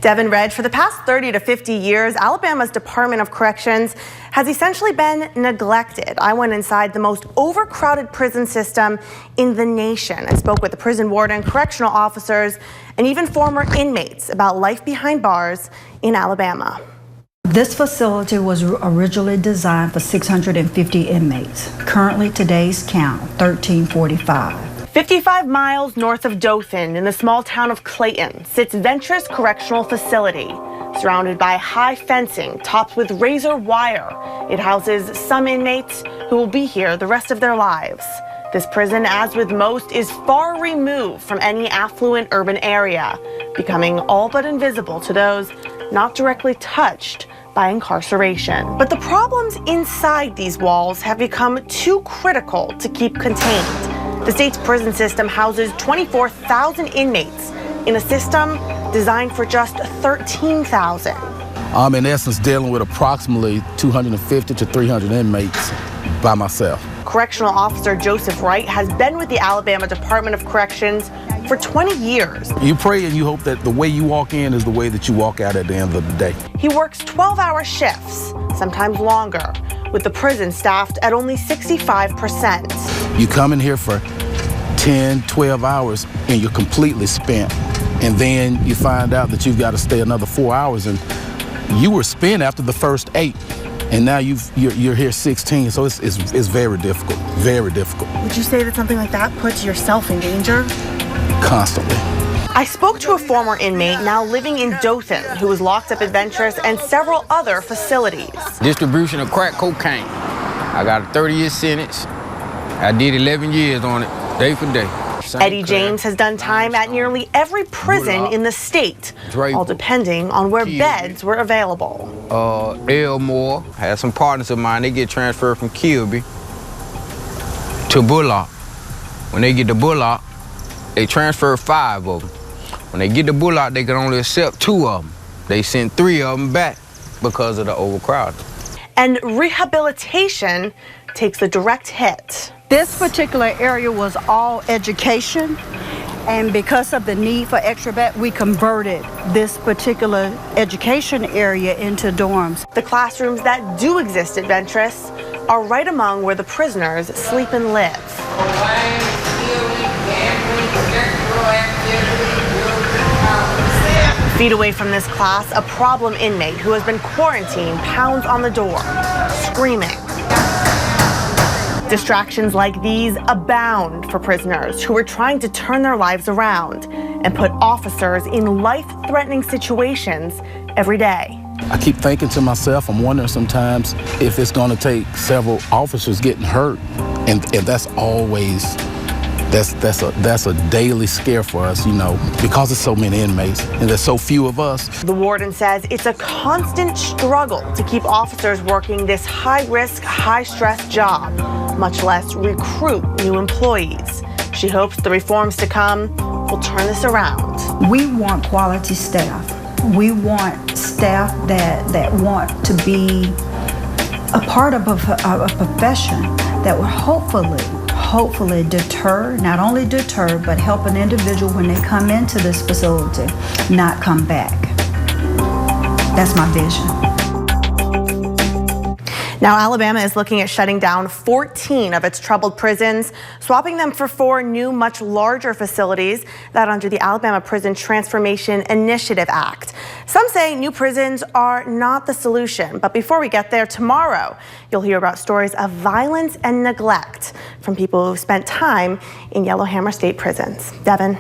Devin Reg, for the past 30 to 50 years, Alabama's Department of Corrections has essentially been neglected. I went inside the most overcrowded prison system in the nation and spoke with the prison warden, correctional officers, and even former inmates about life behind bars in Alabama. This facility was originally designed for 650 inmates. Currently, today's count, 1345. 55 miles north of Dothan, in the small town of Clayton, sits Ventress Correctional Facility. Surrounded by high fencing topped with razor wire, it houses some inmates who will be here the rest of their lives. This prison, as with most, is far removed from any affluent urban area, becoming all but invisible to those not directly touched by incarceration. But the problems inside these walls have become too critical to keep contained. The state's prison system houses 24,000 inmates in a system designed for just 13,000. I'm in essence dealing with approximately 250 to 300 inmates by myself. Correctional Officer Joseph Wright has been with the Alabama Department of Corrections for 20 years. You pray and you hope that the way you walk in is the way that you walk out at the end of the day. He works 12-hour shifts, sometimes longer, with the prison staffed at only 65%. You come in here for 10, 12 hours and you're completely spent. And then you find out that you've got to stay another 4 hours, and you were spent after the first 8. And now you're here 16, so it's very difficult, very difficult. Would you say that something like that puts yourself in danger? Constantly. I spoke to a former inmate now living in Dothan who was locked up at Ventress and several other facilities. Distribution of crack cocaine. I got a 30-year sentence. I did 11 years on it, day for day. Eddie James has done time at nearly every prison in the state, all depending on where beds were available. Elmore had some partners of mine. They get transferred from Kilby to Bullock. When they get to Bullock, they transfer 5 of them. When they get to Bullock, they can only accept 2 of them. They send 3 of them back because of the overcrowding. And rehabilitation takes a direct hit. This particular area was all education, and because of the need for extra bed, we converted this particular education area into dorms. The classrooms that do exist at Ventress are right among where the prisoners sleep and live. Feet away from this class, a problem inmate who has been quarantined pounds on the door, screaming. Distractions like these abound for prisoners who are trying to turn their lives around and put officers in life-threatening situations every day. I keep thinking to myself, I'm wondering sometimes if it's going to take several officers getting hurt, and that's always, that's a daily scare for us, you know, because there's so many inmates and there's so few of us. The warden says it's a constant struggle to keep officers working this high-risk, high-stress job, much less recruit new employees. She hopes the reforms to come will turn this around. We want quality staff. We want staff that want to be a part of a profession that would hopefully deter, not only deter, but help an individual when they come into this facility not come back. That's my vision. Now, Alabama is looking at shutting down 14 of its troubled prisons, swapping them for 4 new, much larger facilities that under the Alabama Prison Transformation Initiative Act. Some say new prisons are not the solution, but before we get there, tomorrow you'll hear about stories of violence and neglect from people who spent time in Yellowhammer State prisons. Devin.